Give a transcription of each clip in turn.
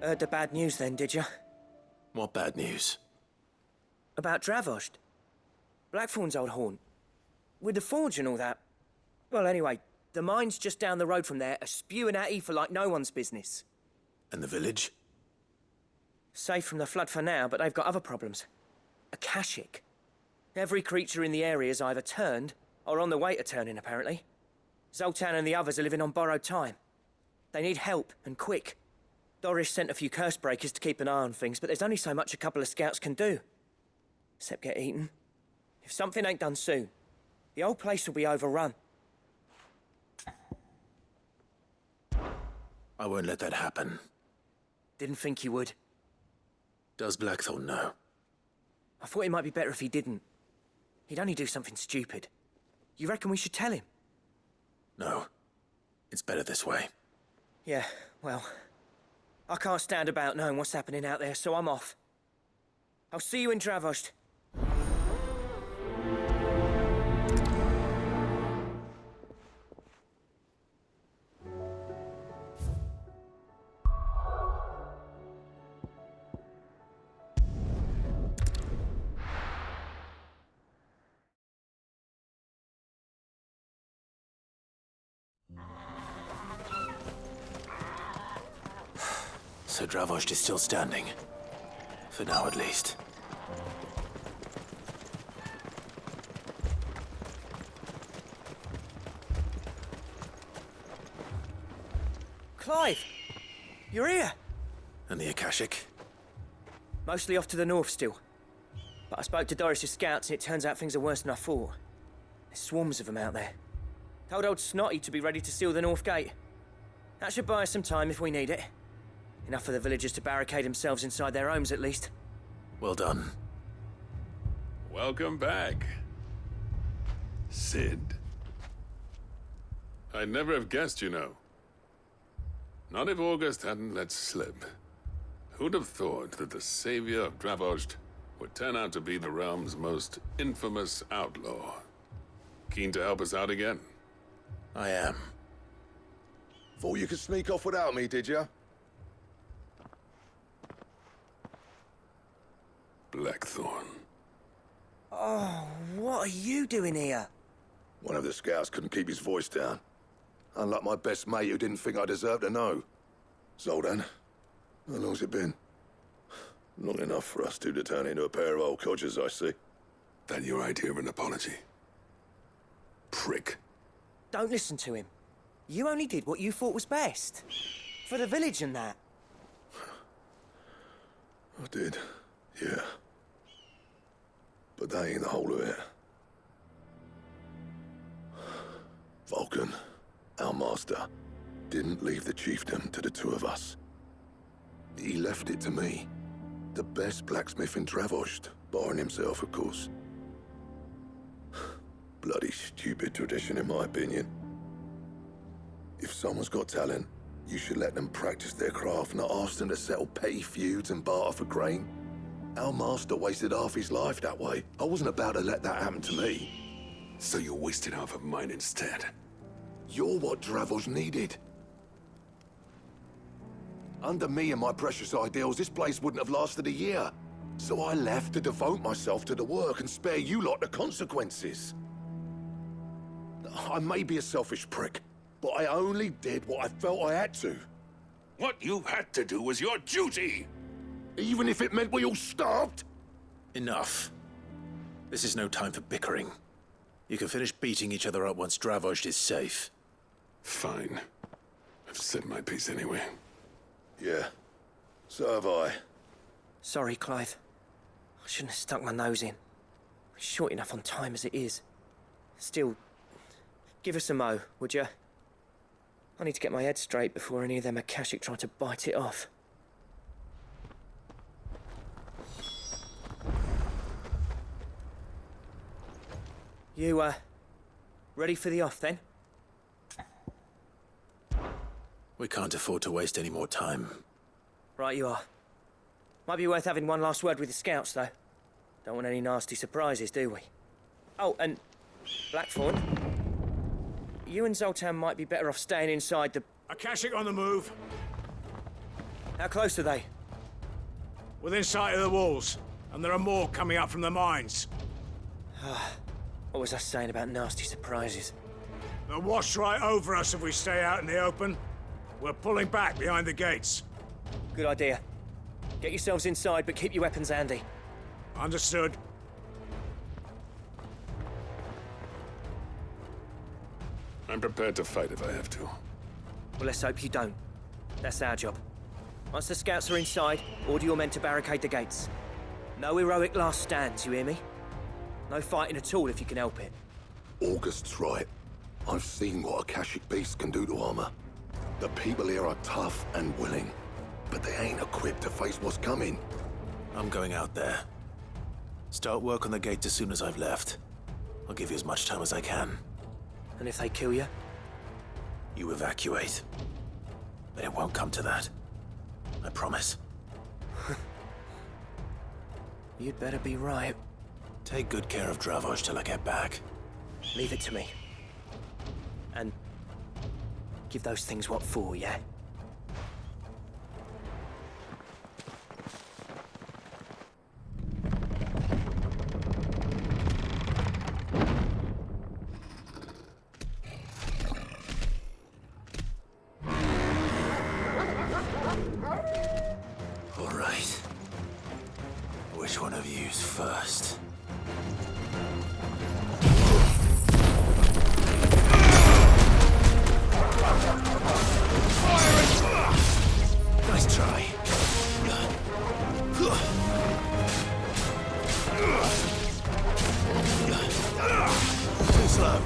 Heard the bad news then, did you? What bad news? About Dravozd. Blackthorne's old haunt. With the forge and all that. Well, anyway, the mines just down the road from there are spewing out ether like no one's business. And the village? Safe from the flood for now, but they've got other problems. Akashic. Every creature in the area's either turned, or on the way to turning, apparently. Zoltan and the others are living on borrowed time. They need help, and quick. Doris sent a few curse breakers to keep an eye on things, but there's only so much a couple of scouts can do. Except get eaten. If something ain't done soon, the old place will be overrun. I won't let that happen. Didn't think you would. Does Blackthorne know? I thought it might be better if he didn't. He'd only do something stupid. You reckon we should tell him? No. It's better this way. Yeah, well... I can't stand about knowing what's happening out there, so I'm off. I'll see you in Dravozd. So Dravozd is still standing. For now, at least. Clive! You're here! And the Akashic? Mostly off to the north still. But I spoke to Doris's scouts and it turns out things are worse than I thought. There's swarms of them out there. Told old Snotty to be ready to seal the north gate. That should buy us some time if we need it. Enough for the villagers to barricade themselves inside their homes, at least. Well done. Welcome back, Sid. I'd never have guessed, you know. Not if August hadn't let slip. Who'd have thought that the savior of Dravozd would turn out to be the realm's most infamous outlaw? Keen to help us out again? I am. Thought you could sneak off without me, did you? Blackthorne. Oh, what are you doing here? One of the scouts couldn't keep his voice down. Unlike my best mate who didn't think I deserved to know. Zoltan, how long's it been? Long enough for us two to turn into a pair of old codgers, I see. That your idea of an apology? Prick. Don't listen to him. You only did what you thought was best. For the village and that. I did, yeah. But that ain't the whole of it. Vulcan, our master, didn't leave the chiefdom to the two of us. He left it to me, the best blacksmith in Dravozd, barring himself, of course. Bloody stupid tradition, in my opinion. If someone's got talent, you should let them practice their craft, not ask them to settle petty feuds and barter for grain. Our master wasted half his life that way. I wasn't about to let that happen to me. So you wasted half of mine instead. You're what Dravozd needed. Under me and my precious ideals, this place wouldn't have lasted a year. So I left to devote myself to the work and spare you lot the consequences. I may be a selfish prick, but I only did what I felt I had to. What you had to do was your duty! Even if it meant we all starved? Enough. This is no time for bickering. You can finish beating each other up once Dravozd is safe. Fine. I've said my piece anyway. Yeah, so have I. Sorry, Clive. I shouldn't have stuck my nose in. We're short enough on time as it is. Still, give us a mo, would you? I need to get my head straight before any of them Akashic try to bite it off. You, ready for the off, then? We can't afford to waste any more time. Right you are. Might be worth having one last word with the scouts, though. Don't want any nasty surprises, do we? Oh, and Blackthorne, you and Zoltan might be better off staying inside the... Akashic on the move. How close are they? Within sight of the walls, and there are more coming up from the mines. What was I saying about nasty surprises? They'll wash right over us if we stay out in the open. We're pulling back behind the gates. Good idea. Get yourselves inside, but keep your weapons handy. Understood. I'm prepared to fight if I have to. Well, let's hope you don't. That's our job. Once the scouts are inside, order your men to barricade the gates. No heroic last stands, you hear me? No fighting at all if you can help it. August's right. I've seen what Akashic beasts can do to armor. The people here are tough and willing, but they ain't equipped to face what's coming. I'm going out there. Start work on the gate as soon as I've left. I'll give you as much time as I can. And if they kill you? You evacuate. But it won't come to that. I promise. You'd better be right. Take good care of Dravozd till I get back. Leave it to me. And give those things what for, yeah? All right. Which one of you's first? Nice try. Too slow.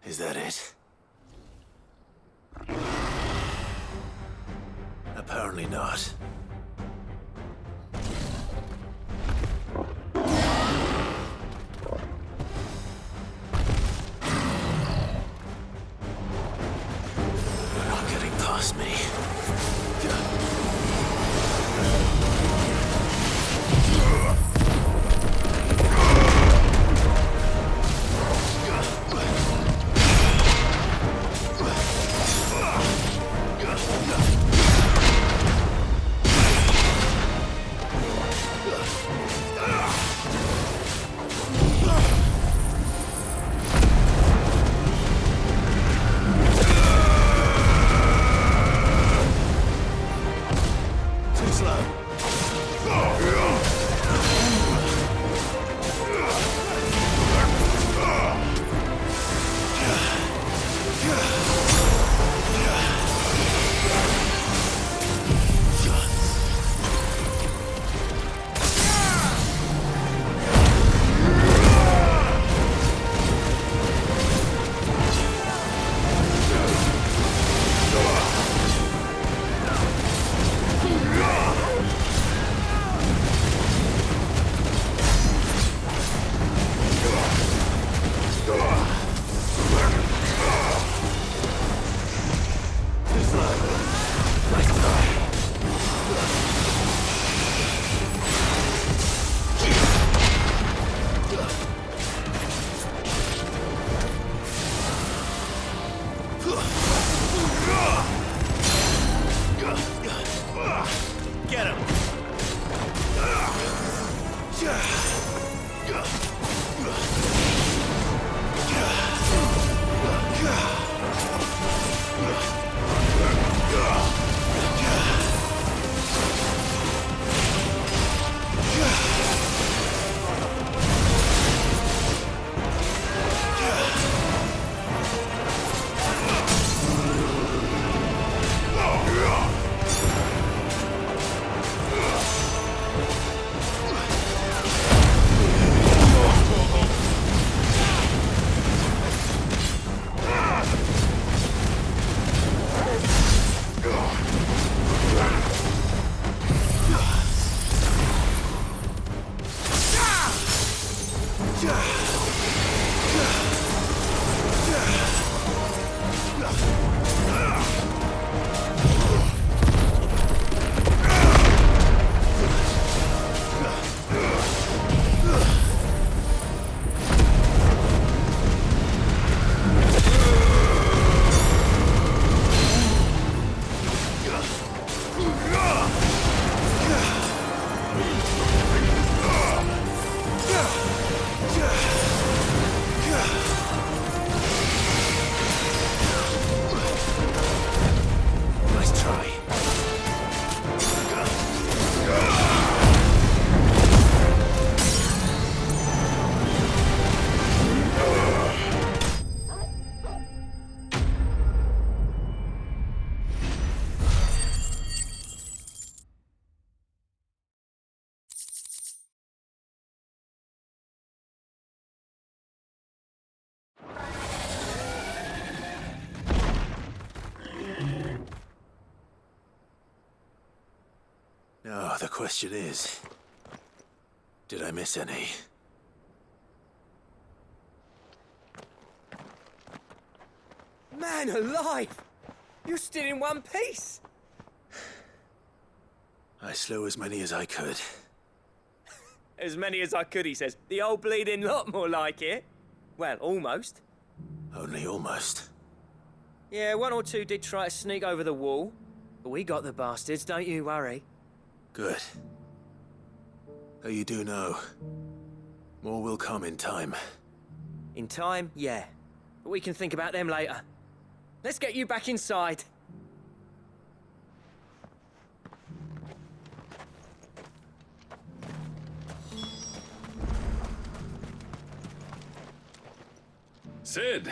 Is that it? Apparently not. You're not getting past me. question is, did I miss any? Man alive! You're still in one piece! I slew as many as I could. As many as I could, he says. The old bleeding lot, more like it. Well, almost. Only almost. Yeah, one or two did try to sneak over the wall. But we got the bastards, don't you worry. Good. Though you do know, more will come in time. In time, yeah. But we can think about them later. Let's get you back inside. Sid,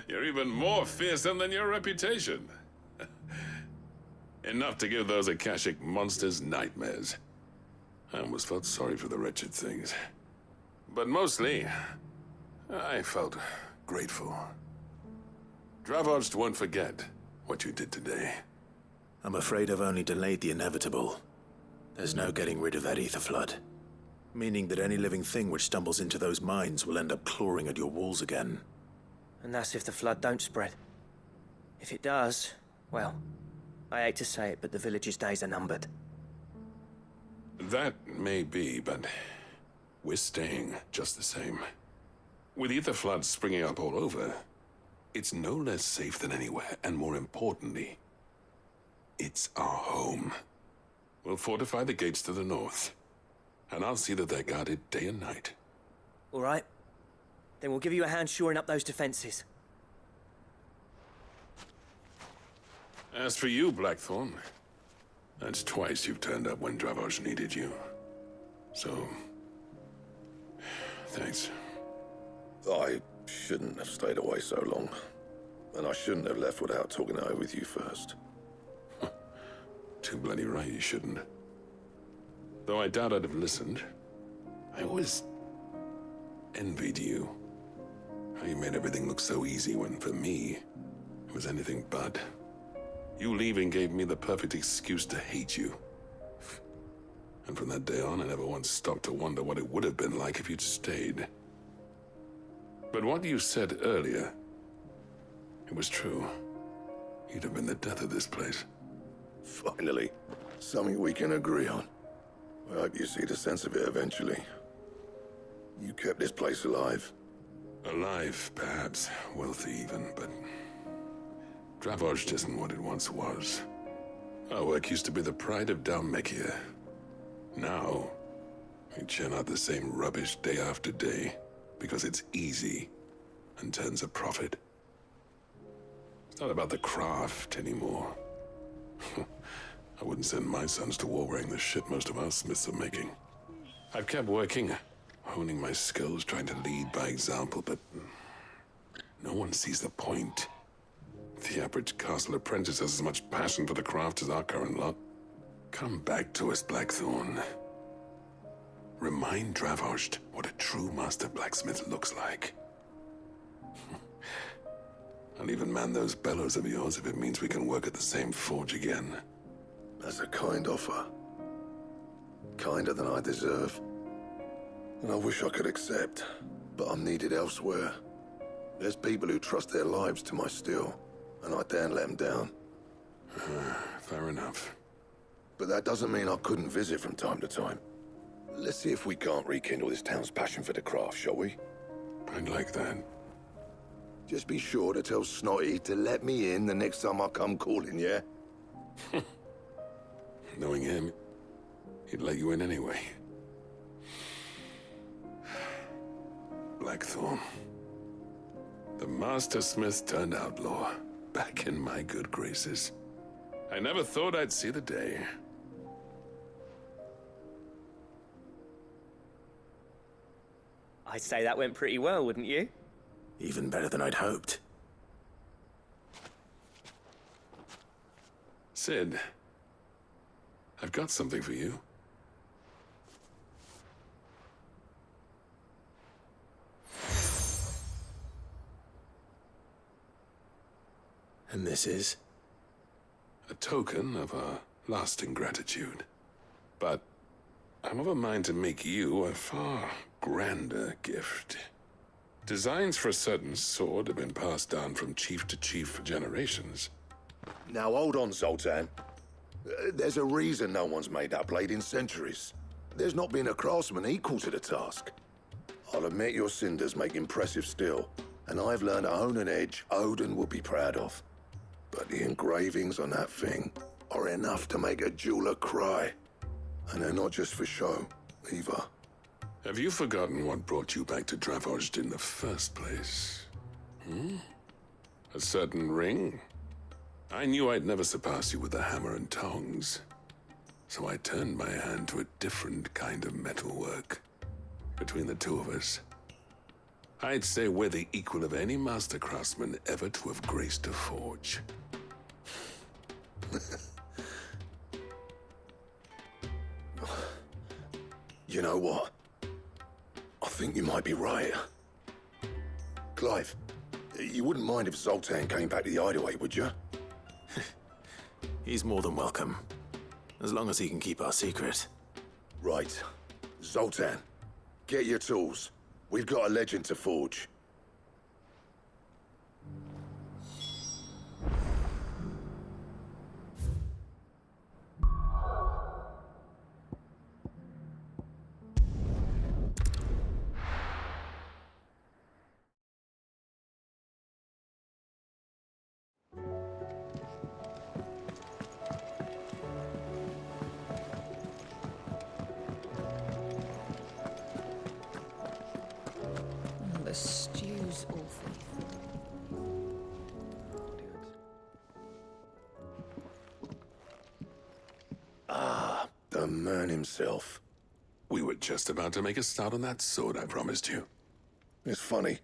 you're even more fearsome than your reputation. Enough to give those Akashic monsters nightmares. I almost felt sorry for the wretched things. But mostly, I felt grateful. Dravozd won't forget what you did today. I'm afraid I've only delayed the inevitable. There's no getting rid of that ether flood. Meaning that any living thing which stumbles into those mines will end up clawing at your walls again. And that's if the flood don't spread. If it does, well, I hate to say it, but the village's days are numbered. That may be, but we're staying just the same. With ether floods springing up all over, it's no less safe than anywhere, and more importantly, it's our home. We'll fortify the gates to the north, and I'll see that they're guarded day and night. All right. Then we'll give you a hand shoring up those defenses. As for you, Blackthorne, that's twice you've turned up when Dravozd needed you. So, thanks. I shouldn't have stayed away so long. And I shouldn't have left without talking it over with you first. Too bloody right you shouldn't. Though I doubt I'd have listened. I always envied you. How you made everything look so easy when, for me, it was anything but. You leaving gave me the perfect excuse to hate you. And from that day on, I never once stopped to wonder what it would have been like if you'd stayed. But what you said earlier, it was true. You'd have been the death of this place. Finally, something we can agree on. I hope you see the sense of it eventually. You kept this place alive. Alive, perhaps. Wealthy even, but Dravozd isn't what it once was. Our work used to be the pride of Dalmekia. Now, we churn out the same rubbish day after day because it's easy and turns a profit. It's not about the craft anymore. I wouldn't send my sons to war wearing the shit most of our smiths are making. I've kept working, honing my skills, trying to lead by example, but no one sees the point. The average castle apprentice has as much passion for the craft as our current lot. Come back to us, Blackthorne. Remind Dravozd what a true master blacksmith looks like. I'll even man those bellows of yours if it means we can work at the same forge again. That's a kind offer. Kinder than I deserve. And I wish I could accept, but I'm needed elsewhere. There's people who trust their lives to my steel, and I daren't let them down. Fair enough. But that doesn't mean I couldn't visit from time to time. Let's see if we can't rekindle this town's passion for the craft, shall we? I'd like that. Just be sure to tell Snotty to let me in the next time I come calling, yeah? Knowing him, he'd let you in anyway. Blackthorne. The master smith turned outlaw, back in my good graces. I never thought I'd see the day. I'd say that went pretty well, wouldn't you? Even better than I'd hoped. Sid, I've got something for you. And this is? A token of our lasting gratitude. But I'm of a mind to make you a far grander gift. Designs for a certain sword have been passed down from chief to chief for generations. Now hold on, Zoltan. There's a reason no one's made that blade in centuries. There's not been a craftsman equal to the task. I'll admit your cinders make impressive steel, and I've learned to own an edge Odin will be proud of. But the engravings on that thing are enough to make a jeweler cry. And they're not just for show, either. Have you forgotten what brought you back to Dravozd in the first place? A certain ring? I knew I'd never surpass you with the hammer and tongs. So I turned my hand to a different kind of metalwork. Between the two of us, I'd say we're the equal of any master craftsman ever to have graced a forge. You know what? I think you might be right. Clive, you wouldn't mind if Zoltan came back to the Hideaway, would you? He's more than welcome. As long as he can keep our secret. Right. Zoltan, get your tools. We've got a legend to forge. The stew's awful. The man himself. We were just about to make a start on that sword I promised you. It's funny,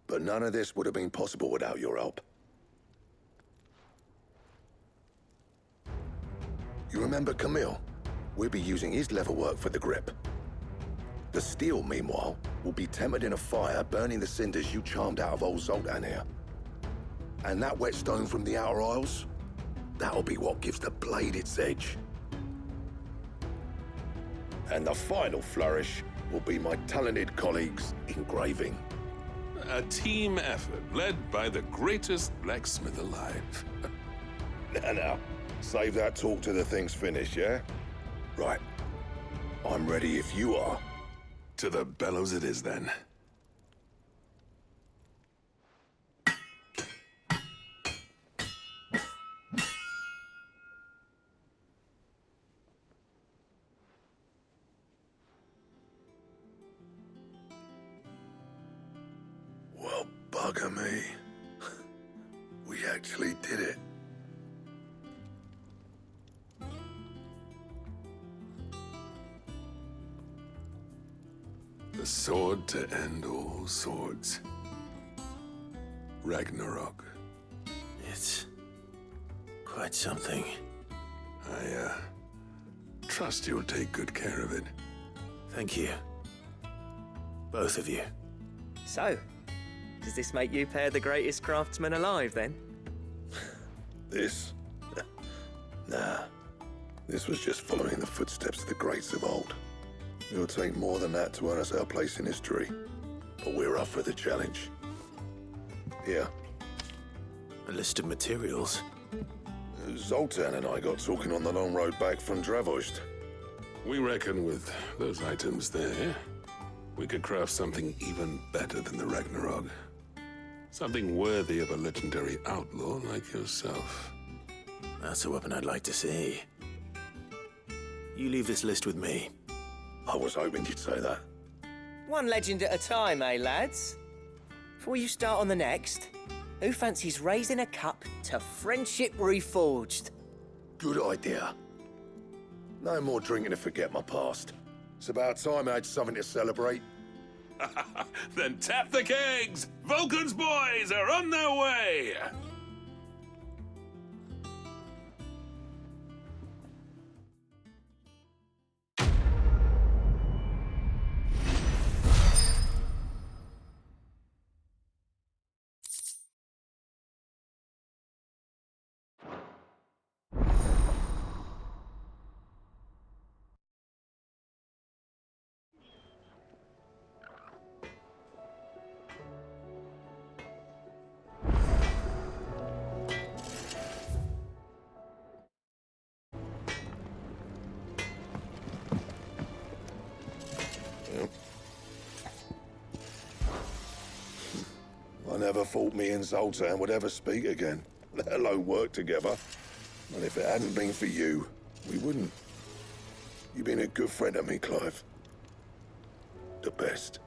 but none of this would have been possible without your help. You remember Camille? We'll be using his leatherwork for the grip. The steel, meanwhile, will be tempered in a fire, burning the cinders you charmed out of old Zoltan here. And that whetstone from the Outer Isles, that'll be what gives the blade its edge. And the final flourish will be my talented colleagues' engraving. A team effort led by the greatest blacksmith alive. Now, save that talk till the thing's finished, yeah? Right. I'm ready if you are. To the bellows it is then. Well, bugger me. We actually did it. The sword to end all swords. Ragnarok. It's quite something. I trust you'll take good care of it. Thank you. Both of you. So, does this make you pair the greatest craftsman alive, then? This? Nah. This was just following the footsteps of the greats of old. It'll take more than that to earn us our place in history. But we're up for the challenge. Here. A list of materials. Zoltan and I got talking on the long road back from Dravozd. We reckon with those items there, we could craft something even better than the Ragnarok. Something worthy of a legendary outlaw like yourself. That's a weapon I'd like to see. You leave this list with me. I was hoping you'd say that. One legend at a time, eh, lads? Before you start on the next, who fancies raising a cup to friendship reforged? Good idea. No more drinking to forget my past. It's about time I had something to celebrate. Then tap the kegs! Vulcan's boys are on their way! I never thought me and Zoltan would ever speak again, let alone work together. And if it hadn't been for you, we wouldn't. You've been a good friend to me, Clive. The best.